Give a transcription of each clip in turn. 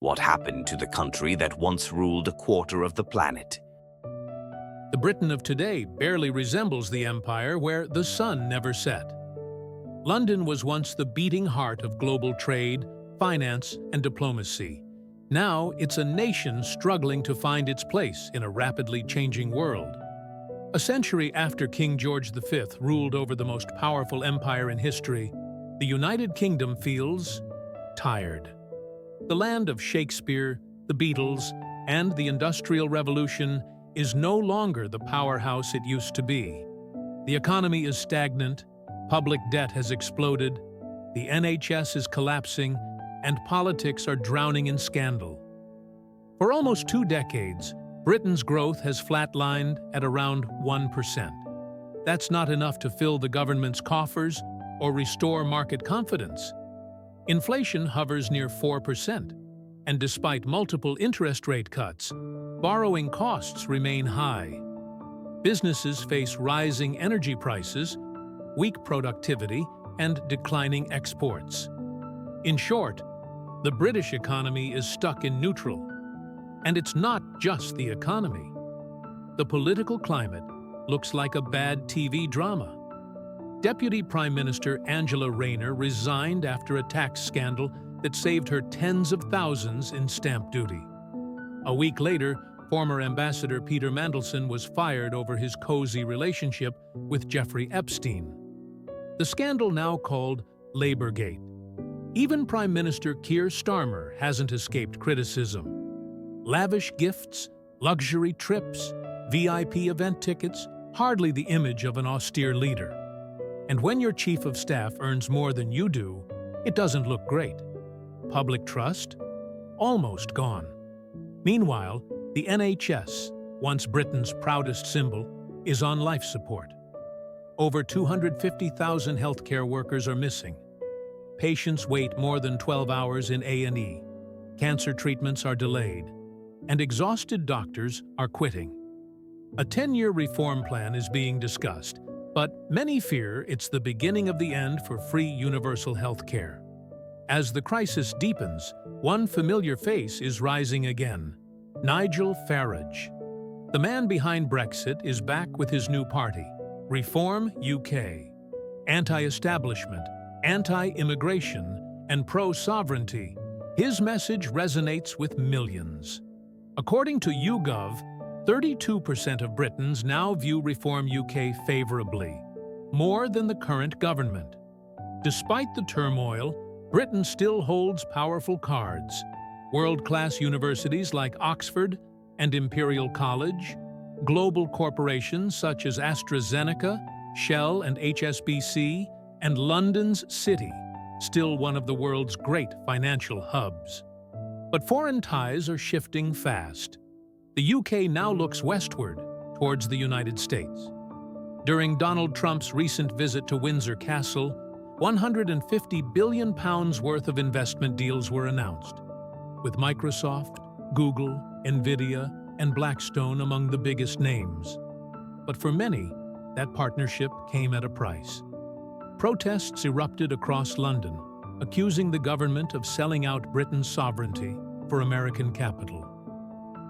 What happened to the country that once ruled a quarter of the planet? The Britain of today barely resembles the empire where the sun never set. London was once the beating heart of global trade, finance, and diplomacy. Now it's a nation struggling to find its place in a rapidly changing world. A century after King George V ruled over the most powerful empire in history, the United Kingdom feels tired. The land of Shakespeare, the Beatles, and the Industrial Revolution is no longer the powerhouse it used to be. The economy is stagnant, public debt has exploded, the NHS is collapsing, and politics are drowning in scandal. For almost 2 decades, Britain's growth has flatlined at around 1%. That's not enough to fill the government's coffers or restore market confidence. Inflation hovers near 4%, and despite multiple interest rate cuts, borrowing costs remain high. Businesses face rising energy prices, weak productivity, and declining exports. In short, the British economy is stuck in neutral. And it's not just the economy. The political climate looks like a bad TV drama. Deputy Prime Minister Angela Rayner resigned after a tax scandal that saved her tens of thousands in stamp duty. A week later, former Ambassador Peter Mandelson was fired over his cozy relationship with Jeffrey Epstein. The scandal, now called Labourgate. Even Prime Minister Keir Starmer hasn't escaped criticism. Lavish gifts, luxury trips, VIP event tickets, hardly the image of an austere leader. And when your chief of staff earns more than you do, it doesn't look great. Public trust? Almost gone. Meanwhile, the NHS, once Britain's proudest symbol, is on life support. Over 250,000 healthcare workers are missing. Patients wait more than 12 hours in A&E. Cancer treatments are delayed. And exhausted doctors are quitting. A 10-year reform plan is being discussed, but many fear it's the beginning of the end for free universal health care. As the crisis deepens, one familiar face is rising again: Nigel Farage. The man behind Brexit is back with his new party, Reform UK. Anti-establishment, anti-immigration, and pro-sovereignty, his message resonates with millions. According to YouGov, 32% of Britons now view Reform UK favorably, more than the current government. Despite the turmoil, Britain still holds powerful cards. World-class universities like Oxford and Imperial College, global corporations such as AstraZeneca, Shell and HSBC, and London's City, still one of the world's great financial hubs. But foreign ties are shifting fast. The UK now looks westward, towards the United States. During Donald Trump's recent visit to Windsor Castle, £150 billion worth of investment deals were announced, with Microsoft, Google, Nvidia, and Blackstone among the biggest names. But for many, that partnership came at a price. Protests erupted across London, accusing the government of selling out Britain's sovereignty for American capital.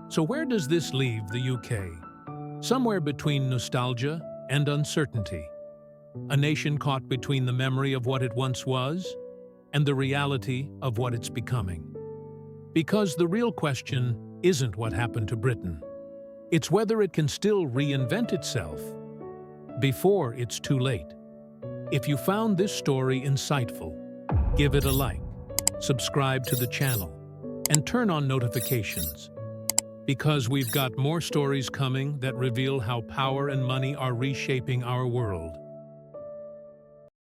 So where does this leave the UK? Somewhere between nostalgia and uncertainty. A nation caught between the memory of what it once was and the reality of what it's becoming. Because the real question isn't what happened to Britain. It's whether it can still reinvent itself before it's too late. If you found this story insightful, give it a like, subscribe to the channel, and turn on notifications. Because we've got more stories coming that reveal how power and money are reshaping our world.